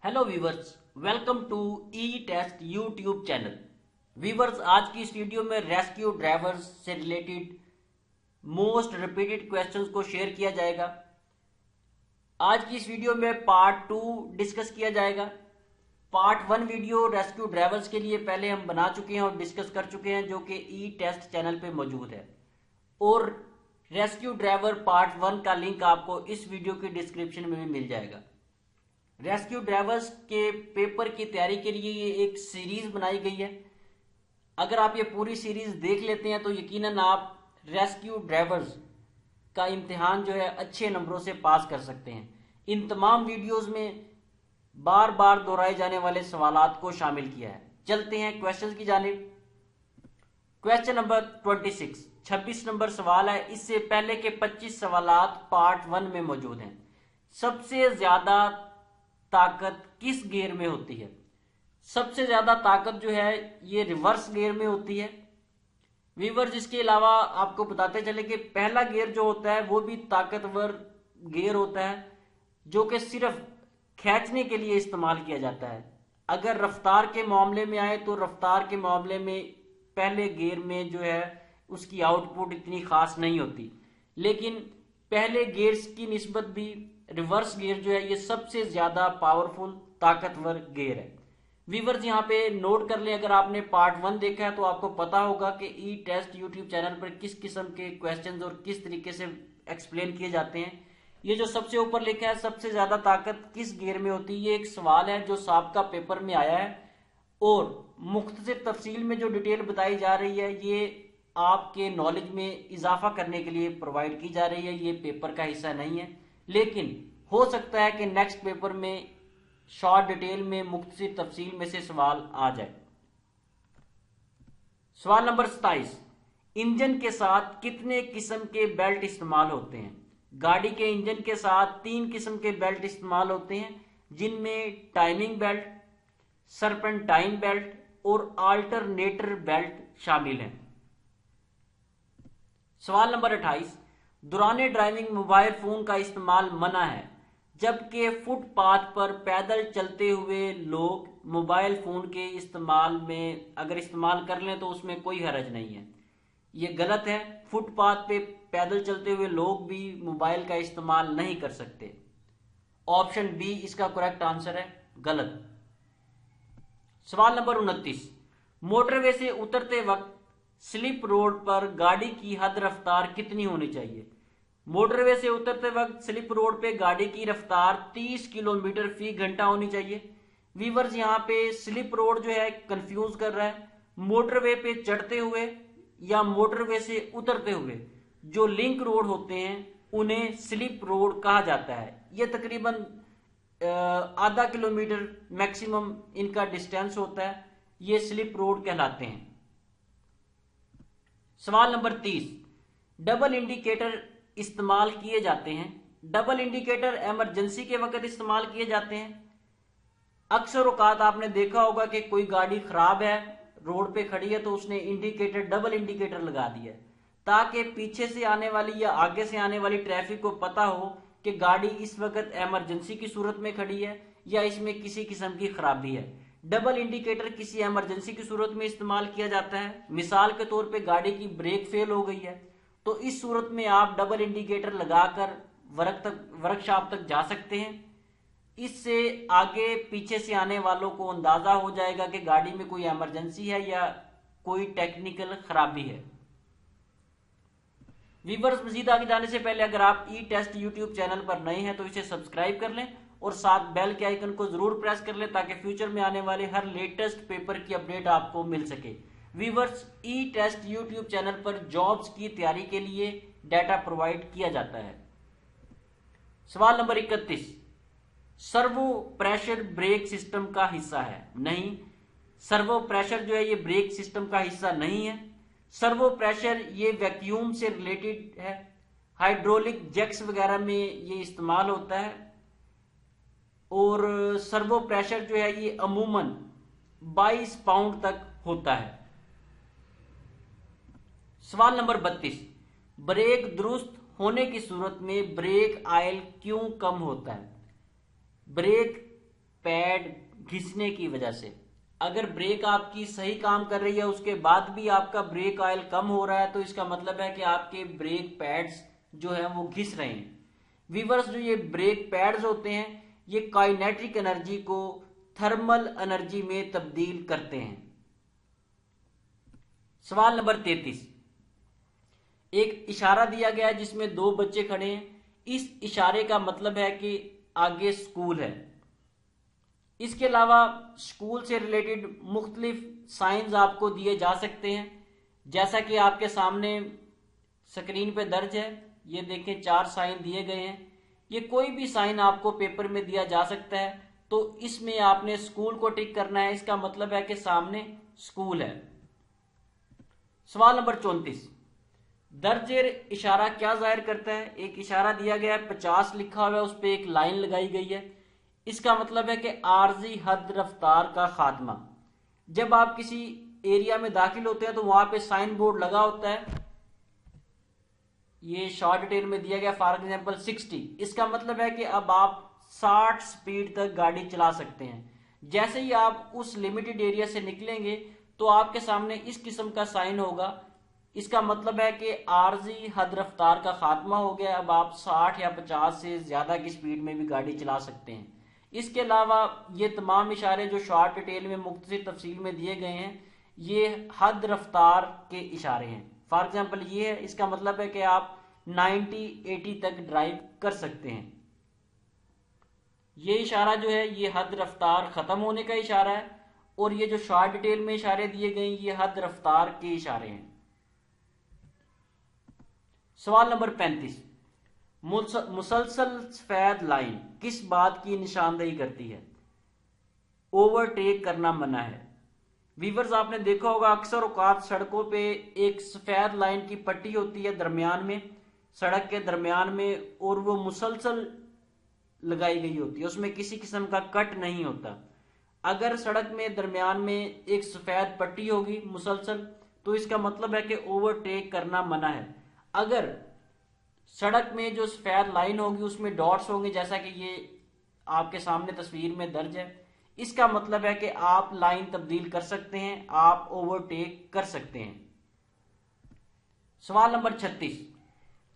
Hello viewers, welcome to E test YouTube channel. Viewers, आज की इस वीडियो में रेस्क्यू ड्राइवर्स से रिलेटेड मोस्ट रिपीटेड क्वेश्चंस को शेयर किया जाएगा। आज की इस वीडियो में पार्ट 2 डिस्कस किया जाएगा। पार्ट 1 वीडियो रेस्क्यू ड्राइवर्स के लिए पहले हम बना चुके हैं और डिस्कस कर चुके हैं, जो कि ई टेस्ट चैनल पे मौजूद है। और रेस्क्यू ड्राइवर पार्ट 1 का लिंक आपको इस वीडियो की डिस्क्रिप्शन में भी मिल जाएगा। रेस्क्यू ड्राइवर्स के पेपर की तैयारी के लिए ये एक सीरीज बनाई गई है। अगर आप ये पूरी सीरीज देख लेते हैं तो यकीनन आप रेस्क्यू ड्राइवर्स का इम्तिहान जो है अच्छे नंबरों से पास कर सकते हैं। इन तमाम वीडियोस में बार बार दोहराए जाने वाले सवालात को शामिल किया है। चलते हैं क्वेश्चंस की जानिब। क्वेश्चन नंबर 26 नंबर सवाल है। इससे पहले के 25 सवालात पार्ट 1 में मौजूद हैं। सबसे ज्यादा ताकत किस गियर में होती है? सबसे ज्यादा ताकत जो है ये रिवर्स गियर में होती है। वीवर्स, इसके अलावा आपको बताते चले कि पहला गियर जो होता है वो भी ताकतवर गियर होता है, जो कि सिर्फ खींचने के लिए इस्तेमाल किया जाता है। अगर रफ्तार के मामले में आए तो रफ्तार के मामले में पहले गियर में जो है उसकी आउटपुट इतनी खास नहीं होती, लेकिन पहले गियर्स की निस्बत भी रिवर्स गियर जो है ये सबसे ज्यादा पावरफुल ताकतवर गियर है। वीवर्स, यहाँ पे नोट कर लें, अगर आपने पार्ट 1 देखा है तो आपको पता होगा कि ई टेस्ट यूट्यूब चैनल पर किस किस्म के क्वेश्चंस और किस तरीके से एक्सप्लेन किए जाते हैं। ये जो सबसे ऊपर लिखा है सबसे ज्यादा ताकत किस गियर में होती है, ये एक सवाल है जो साबका पेपर में आया है और मुख्तसर तफसील में जो डिटेल बताई जा रही है ये आपके नॉलेज में इजाफा करने के लिए प्रोवाइड की जा रही है। ये पेपर का हिस्सा नहीं है, लेकिन हो सकता है कि नेक्स्ट पेपर में शॉर्ट डिटेल में मुख्तसर तफसील में से सवाल आ जाए। सवाल नंबर 27, इंजन के साथ कितने किस्म के बेल्ट इस्तेमाल होते हैं? गाड़ी के इंजन के साथ 3 किस्म के बेल्ट इस्तेमाल होते हैं, जिनमें टाइमिंग बेल्ट, सरपेंटाइन बेल्ट और अल्टरनेटर बेल्ट शामिल हैं। सवाल नंबर 28, दौरान ड्राइविंग मोबाइल फोन का इस्तेमाल मना है, जबकि फुटपाथ पर पैदल चलते हुए लोग मोबाइल फोन के इस्तेमाल में अगर इस्तेमाल कर लें तो उसमें कोई हरज नहीं है। ये गलत है। फुटपाथ पे पैदल चलते हुए लोग भी मोबाइल का इस्तेमाल नहीं कर सकते। ऑप्शन बी इसका करेक्ट आंसर है, गलत। सवाल नंबर 29, मोटरवे से उतरते वक्त स्लिप रोड पर गाड़ी की हद रफ्तार कितनी होनी चाहिए? मोटरवे से उतरते वक्त स्लिप रोड पे गाड़ी की रफ्तार 30 किलोमीटर फी घंटा होनी चाहिए। वीवर्स, यहाँ पे स्लिप रोड जो है कंफ्यूज कर रहा है। मोटरवे पे चढ़ते हुए या मोटरवे से उतरते हुए जो लिंक रोड होते हैं उन्हें स्लिप रोड कहा जाता है। यह तकरीबन आधा किलोमीटर मैक्सिमम इनका डिस्टेंस होता है। ये स्लिप रोड कहलाते हैं। सवाल नंबर 30, डबल इंडिकेटर इस्तेमाल किए जाते हैं। डबल इंडिकेटर इमरजेंसी के वक्त इस्तेमाल किए जाते हैं। अक्सर औकात आपने देखा होगा कि कोई गाड़ी खराब है, रोड पे खड़ी है, तो उसने इंडिकेटर डबल इंडिकेटर लगा दिया ताकि पीछे से आने वाली या आगे से आने वाली ट्रैफिक को पता हो कि गाड़ी इस वक्त इमरजेंसी की सूरत में खड़ी है या इसमें किसी किस्म की खराबी है। डबल इंडिकेटर किसी इमरजेंसी की सूरत में इस्तेमाल किया जाता है। मिसाल के तौर पे गाड़ी की ब्रेक फेल हो गई है तो इस सूरत में आप डबल इंडिकेटर लगाकर वर्कशॉप तक जा सकते हैं। इससे आगे पीछे से आने वालों को अंदाजा हो जाएगा कि गाड़ी में कोई इमरजेंसी है या कोई टेक्निकल खराबी है। वीवर्स, मजीद आगे जाने से पहले अगर आप ई टेस्ट यूट्यूब चैनल पर नए हैं तो इसे सब्सक्राइब कर लें और साथ बेल के आइकन को जरूर प्रेस कर लें ताकि फ्यूचर में आने वाले हर लेटेस्ट पेपर की अपडेट आपको मिल सके। वीवर्स, ई टेस्ट यूट्यूब चैनल पर जॉब्स की तैयारी के लिए डाटा प्रोवाइड किया जाता है। सवाल number 31, servo pressure brake system का हिस्सा है? नहीं, सर्वो प्रेशर जो है ये ब्रेक सिस्टम का हिस्सा नहीं है। सर्वो प्रेशर ये वैक्यूम से रिलेटेड है। हाइड्रोलिक जैक्स वगैरह में ये इस्तेमाल होता है और सर्वो प्रेशर जो है ये अमूमन 22 पाउंड तक होता है। सवाल नंबर 32, ब्रेक दुरुस्त होने की सूरत में ब्रेक ऑयल क्यों कम होता है? ब्रेक पैड पैड घिसने की वजह से। अगर ब्रेक आपकी सही काम कर रही है उसके बाद भी आपका ब्रेक ऑयल कम हो रहा है तो इसका मतलब है कि आपके ब्रेक पैड्स जो है वो घिस रहे हैं। वीवर्स, जो ये ब्रेक पैड्स होते हैं ये काइनेटिक एनर्जी को थर्मल एनर्जी में तब्दील करते हैं। सवाल नंबर 33, एक इशारा दिया गया है जिसमें दो बच्चे खड़े हैं। इस इशारे का मतलब है कि आगे स्कूल है। इसके अलावा स्कूल से रिलेटेड मुख्तलिफ साइंस आपको दिए जा सकते हैं, जैसा कि आपके सामने स्क्रीन पे दर्ज है। ये देखें, 4 साइन दिए गए हैं। ये कोई भी साइन आपको पेपर में दिया जा सकता है, तो इसमें आपने स्कूल को टिक करना है। इसका मतलब है कि सामने स्कूल है। सवाल नंबर 34, दर्जेर इशारा क्या जाहिर करता है? एक इशारा दिया गया है, 50 लिखा हुआ है, उस पर एक लाइन लगाई गई है। इसका मतलब है कि आर्जी हद रफ्तार का खात्मा। जब आप किसी एरिया में दाखिल होते हैं तो वहां पे साइन बोर्ड लगा होता है, ये शॉर्ट डिटेल में दिया गया, फॉर एग्जांपल 60। इसका मतलब है कि अब आप 60 स्पीड तक गाड़ी चला सकते हैं। जैसे ही आप उस लिमिटेड एरिया से निकलेंगे तो आपके सामने इस किस्म का साइन होगा। इसका मतलब है कि आर्जी हद रफ्तार का खात्मा हो गया। अब आप 60 या 50 से ज्यादा की स्पीड में भी गाड़ी चला सकते हैं। इसके अलावा ये तमाम इशारे जो शॉर्ट डिटेल में मुख्तसर तफसील में दिए गए हैं ये हद रफ्तार के इशारे हैं। फॉर एग्जाम्पल ये है, इसका मतलब है कि आप 90-80 तक ड्राइव कर सकते हैं। ये इशारा जो है ये हद रफ्तार खत्म होने का इशारा है, और ये जो शॉर्ट डिटेल में इशारे दिए गए ये हद रफ्तार के इशारे हैं। सवाल नंबर 35, मुसलसल सफेद लाइन किस बात की निशानदेही करती है? ओवरटेक करना मना है। वीवर्स, आपने देखा होगा अक्सर औकात सड़कों पे एक सफेद लाइन की पट्टी होती है दरमियान में, सड़क के दरमियान में, और वो मुसलसल लगाई गई होती है, उसमें किसी किस्म का कट नहीं होता। अगर सड़क में दरमियान में एक सफेद पट्टी होगी मुसलसल तो इसका मतलब है कि ओवरटेक करना मना है। अगर सड़क में जो सफेद लाइन होगी उसमें डॉट्स होंगे, जैसा कि ये आपके सामने तस्वीर में दर्ज है, इसका मतलब है कि आप लाइन तब्दील कर सकते हैं, आप ओवरटेक कर सकते हैं। सवाल नंबर 36,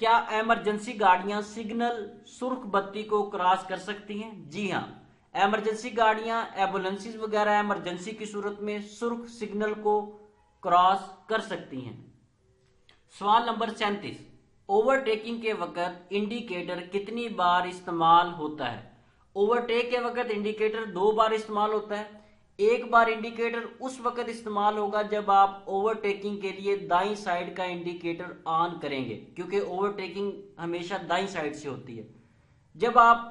क्या इमरजेंसी गाड़ियां सिग्नल सुर्ख बत्ती को क्रॉस कर सकती हैं? जी हां, इमरजेंसी गाड़ियां, एम्बुलेंसेस वगैरह इमरजेंसी की सूरत में सुर्ख सिग्नल को क्रॉस कर सकती हैं। सवाल नंबर 37, ओवरटेकिंग के वक्त इंडिकेटर कितनी बार इस्तेमाल होता है? ओवरटेक के वक्त इंडिकेटर 2 बार इस्तेमाल होता है। एक बार इंडिकेटर उस वक्त इस्तेमाल होगा जब आप ओवरटेकिंग के लिए दाईं साइड का इंडिकेटर ऑन करेंगे, क्योंकि ओवरटेकिंग हमेशा दाईं साइड से होती है। जब आप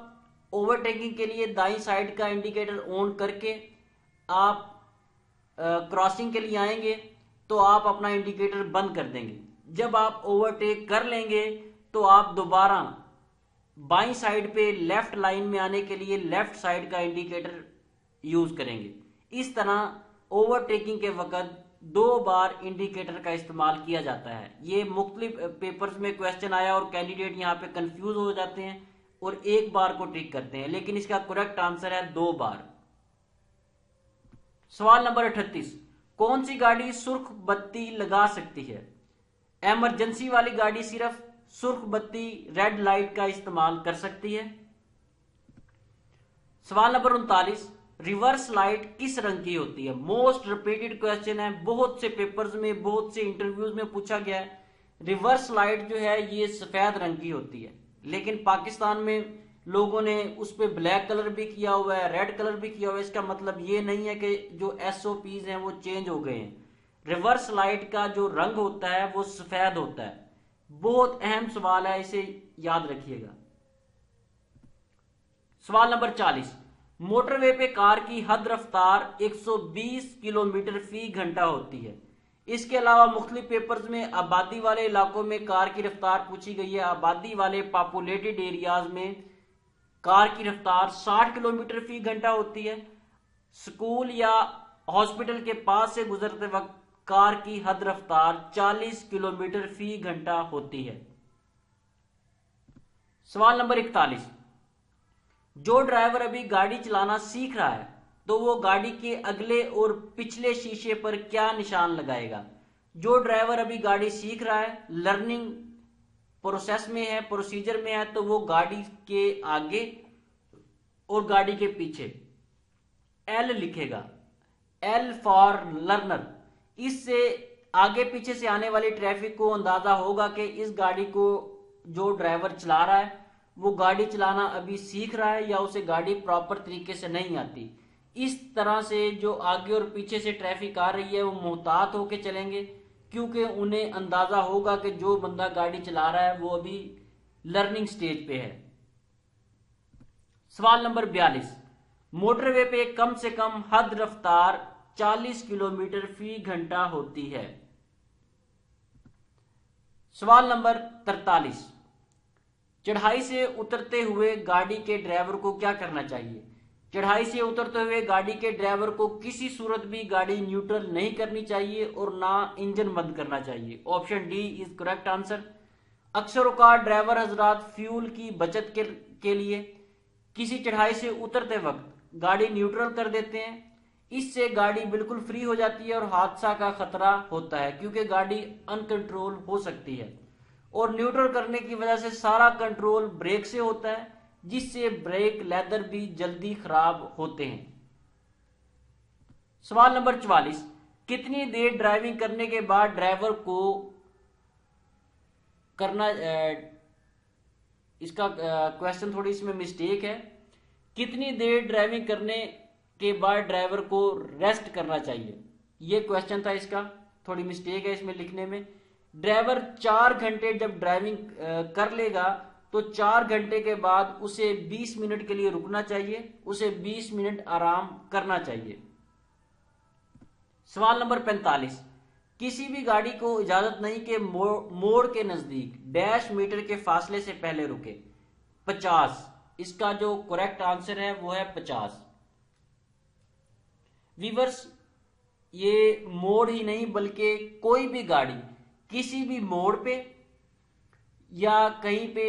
ओवरटेकिंग के लिए दाईं साइड का इंडिकेटर ऑन करके आप क्रॉसिंग के लिए आएंगे तो आप अपना इंडिकेटर बंद कर देंगे। जब आप ओवरटेक कर लेंगे तो आप दोबारा बाईं साइड पे लेफ्ट लाइन में आने के लिए लेफ्ट साइड का इंडिकेटर यूज करेंगे। इस तरह ओवरटेकिंग के वक्त 2 बार इंडिकेटर का इस्तेमाल किया जाता है। ये मुख्तलिफ पेपर्स में क्वेश्चन आया और कैंडिडेट यहाँ पे कंफ्यूज हो जाते हैं और 1 बार को टिक करते हैं, लेकिन इसका करेक्ट आंसर है 2 बार। सवाल नंबर 38, कौन सी गाड़ी सुर्ख बत्ती लगा सकती है? इमरजेंसी वाली गाड़ी सिर्फ सुर्ख बत्ती रेड लाइट का इस्तेमाल कर सकती है। सवाल नंबर 39, रिवर्स लाइट किस रंग की होती है? मोस्ट रिपीटेड क्वेश्चन है, बहुत से पेपर्स में, बहुत से इंटरव्यूज में पूछा गया है। रिवर्स लाइट जो है ये सफेद रंग की होती है, लेकिन पाकिस्तान में लोगों ने उस पर ब्लैक कलर भी किया हुआ है, रेड कलर भी किया हुआ है। इसका मतलब ये नहीं है कि जो SOPs हैं वो चेंज हो गए हैं। रिवर्स लाइट का जो रंग होता है वो सफेद होता है। बहुत अहम सवाल है, इसे याद रखिएगा। सवाल नंबर 40, मोटरवे पे कार की हद रफ्तार 120 किलोमीटर फी घंटा होती है। इसके अलावा मुख्तलिफ पेपर्स में आबादी वाले इलाकों में कार की रफ्तार पूछी गई है। आबादी वाले पॉपुलेटेड एरियाज में कार की रफ्तार 60 किलोमीटर फी घंटा होती है। स्कूल या हॉस्पिटल के पास से गुजरते वक्त कार की हद रफ्तार 40 किलोमीटर फी घंटा होती है। सवाल नंबर 41, जो ड्राइवर अभी गाड़ी चलाना सीख रहा है तो वो गाड़ी के अगले और पिछले शीशे पर क्या निशान लगाएगा। जो ड्राइवर अभी गाड़ी सीख रहा है, लर्निंग प्रोसेस में है, प्रोसीजर में है, तो वो गाड़ी के आगे और गाड़ी के पीछे एल लिखेगा, एल फॉर लर्नर। इससे आगे पीछे से आने वाली ट्रैफिक को अंदाजा होगा कि इस गाड़ी को जो ड्राइवर चला रहा है वो गाड़ी चलाना अभी सीख रहा है या उसे गाड़ी प्रॉपर तरीके से नहीं आती। इस तरह से जो आगे और पीछे से ट्रैफिक आ रही है वो मुहतात होके चलेंगे, क्योंकि उन्हें अंदाजा होगा कि जो बंदा गाड़ी चला रहा है वो अभी लर्निंग स्टेज पे है। सवाल नंबर 42, मोटरवे पे कम से कम हद रफ्तार 40 किलोमीटर फी घंटा होती है। सवाल नंबर 43, चढ़ाई से उतरते हुए गाड़ी के ड्राइवर को क्या करना चाहिए। चढ़ाई से उतरते हुए गाड़ी के ड्राइवर को किसी सूरत भी गाड़ी न्यूट्रल नहीं करनी चाहिए और ना इंजन बंद करना चाहिए। Option D is correct answer. अक्सर औकात ड्राइवर हजरात फ्यूल की बचत के लिए किसी चढ़ाई से उतरते वक्त गाड़ी न्यूट्रल कर देते हैं। इससे गाड़ी बिल्कुल फ्री हो जाती है और हादसा का खतरा होता है, क्योंकि गाड़ी अनकंट्रोल हो सकती है और न्यूट्रल करने की वजह से सारा कंट्रोल ब्रेक से होता है, जिससे ब्रेक लेदर भी जल्दी खराब होते हैं। सवाल नंबर 44, कितनी देर ड्राइविंग करने के बाद ड्राइवर को करना, इसका क्वेश्चन थोड़ी इसमें मिस्टेक है। कितनी देर ड्राइविंग करने के बाद ड्राइवर को रेस्ट करना चाहिए, ये क्वेश्चन था इसका, थोड़ी मिस्टेक है इसमें लिखने में। ड्राइवर 4 घंटे जब ड्राइविंग कर लेगा तो 4 घंटे के बाद उसे 20 मिनट के लिए रुकना चाहिए, उसे 20 मिनट आराम करना चाहिए। सवाल नंबर 45, किसी भी गाड़ी को इजाजत नहीं कि मोड़ के नजदीक डैश मीटर के फासले से पहले रुके। 50, इसका जो करेक्ट आंसर है वो है 50। वीवर्स, ये मोड़ ही नहीं बल्कि कोई भी गाड़ी किसी भी मोड़ पे या कहीं पे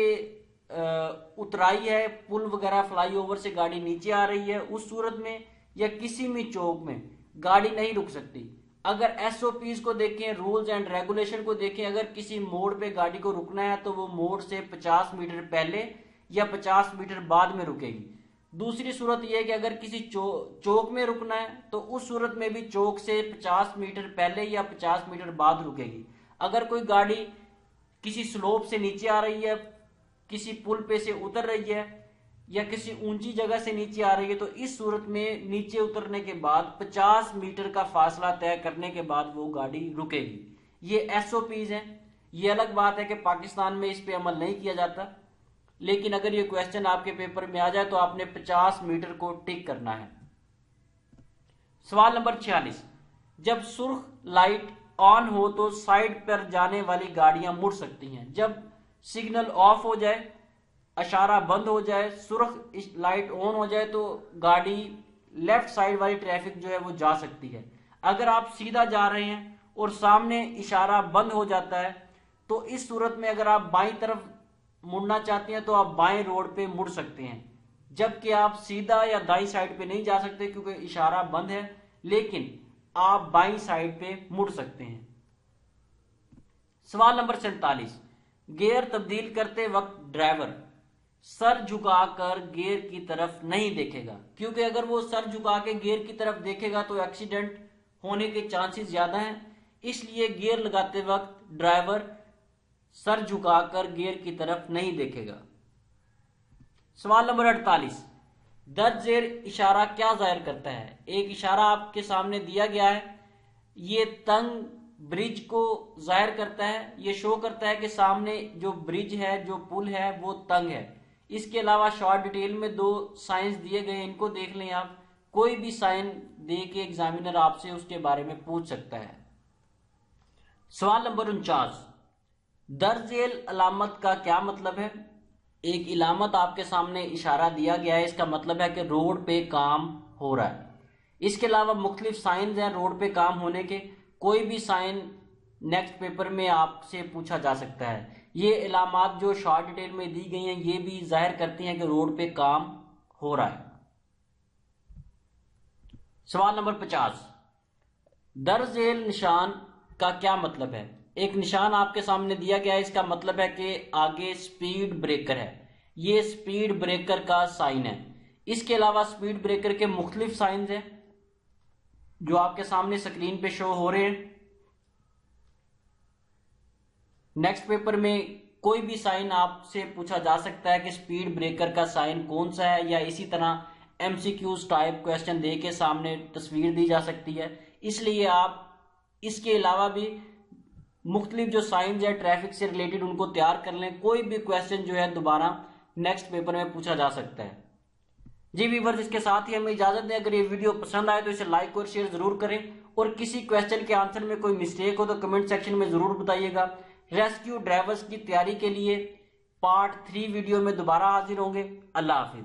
उतराई है, पुल वगैरह फ्लाईओवर से गाड़ी नीचे आ रही है, उस सूरत में या किसी भी चौक में गाड़ी नहीं रुक सकती। अगर एसओपीज को देखें, रूल्स एंड रेगुलेशन को देखें, अगर किसी मोड़ पे गाड़ी को रुकना है तो वो मोड़ से 50 मीटर पहले या 50 मीटर बाद में रुकेगी। दूसरी सूरत यह है कि अगर किसी चौक में रुकना है तो उस सूरत में भी चौक से 50 मीटर पहले या 50 मीटर बाद रुकेगी। अगर कोई गाड़ी किसी स्लोप से नीचे आ रही है, किसी पुल पे से उतर रही है या किसी ऊंची जगह से नीचे आ रही है, तो इस सूरत में नीचे उतरने के बाद 50 मीटर का फासला तय करने के बाद वो गाड़ी रुकेगी। ये एसओपीज हैं। ये अलग बात है कि पाकिस्तान में इस पे अमल नहीं किया जाता, लेकिन अगर ये क्वेश्चन आपके पेपर में आ जाए तो आपने 50 मीटर को टिक करना है। सवाल नंबर 46, जब सुर्ख लाइट ऑन हो तो साइड पर जाने वाली गाड़ियां मुड़ सकती हैं। जब सिग्नल ऑफ हो जाए, इशारा बंद हो जाए, सुर्ख लाइट ऑन हो जाए तो गाड़ी लेफ्ट साइड वाली ट्रैफिक जो है वो जा सकती है। अगर आप सीधा जा रहे हैं और सामने इशारा बंद हो जाता है तो इस सूरत में अगर आप बाईं तरफ मुड़ना चाहते हैं तो आप बाएं रोड पे मुड़ सकते हैं, जबकि आप सीधा या दाईं साइड पे नहीं जा सकते क्योंकि इशारा बंद है, लेकिन आप बाईं साइड पे मुड़ सकते हैं। सवाल नंबर 47, गियर तब्दील करते वक्त ड्राइवर सर झुकाकर गियर की तरफ नहीं देखेगा, क्योंकि अगर वो सर झुका के गियर की तरफ देखेगा तो एक्सीडेंट होने के चांसेस ज्यादा हैं। इसलिए गियर लगाते वक्त ड्राइवर सर झुकाकर गियर की तरफ नहीं देखेगा। सवाल नंबर 48, दर्ज झेल इशारा क्या जाहिर करता है। एक इशारा आपके सामने दिया गया है, ये तंग ब्रिज को जाहिर करता है। ये शो करता है कि सामने जो ब्रिज है, जो पुल है वो तंग है। इसके अलावा शॉर्ट डिटेल में 2 साइंस दिए गए, इनको देख लें आप। कोई भी साइन दे के एग्जामिनर आपसे उसके बारे में पूछ सकता है। सवाल नंबर 49, दर्ज झेल अलामत का क्या मतलब है। एक इलामत आपके सामने इशारा दिया गया है, इसका मतलब है कि रोड पे काम हो रहा है। इसके अलावा मुख्तलिफ साइन हैं रोड पे काम होने के, कोई भी साइन नेक्स्ट पेपर में आपसे पूछा जा सकता है। ये इलामात जो शॉर्ट डिटेल में दी गई हैं ये भी जाहिर करती हैं कि रोड पे काम हो रहा है। सवाल नंबर 50, दरजेल निशान का क्या मतलब है? एक निशान आपके सामने दिया गया है, इसका मतलब है कि आगे स्पीड ब्रेकर है, ये स्पीड ब्रेकर का साइन है। इसके अलावा स्पीड ब्रेकर के मुख्तलिफ साइन हैं जो आपके सामने स्क्रीन पे शो हो रहे हैं। नेक्स्ट पेपर में कोई भी साइन आपसे पूछा जा सकता है कि स्पीड ब्रेकर का साइन कौन सा है, या इसी तरह एमसीक्यूज टाइप क्वेश्चन दे के सामने तस्वीर दी जा सकती है। इसलिए आप इसके अलावा भी मुख्तलिफ जो साइंस है ट्रैफिक से रिलेटेड उनको तैयार कर लें, कोई भी क्वेश्चन जो है दोबारा नेक्स्ट पेपर में पूछा जा सकता है। जी व्यूअर्स, इसके साथ ही हमें इजाजत दें। अगर ये वीडियो पसंद आए तो इसे लाइक और शेयर जरूर करें, और किसी क्वेश्चन के आंसर में कोई मिस्टेक हो तो कमेंट सेक्शन में जरूर बताइएगा। रेस्क्यू ड्राइवर्स की तैयारी के लिए पार्ट 3 वीडियो में दोबारा हाजिर होंगे। अल्लाह हाफिज।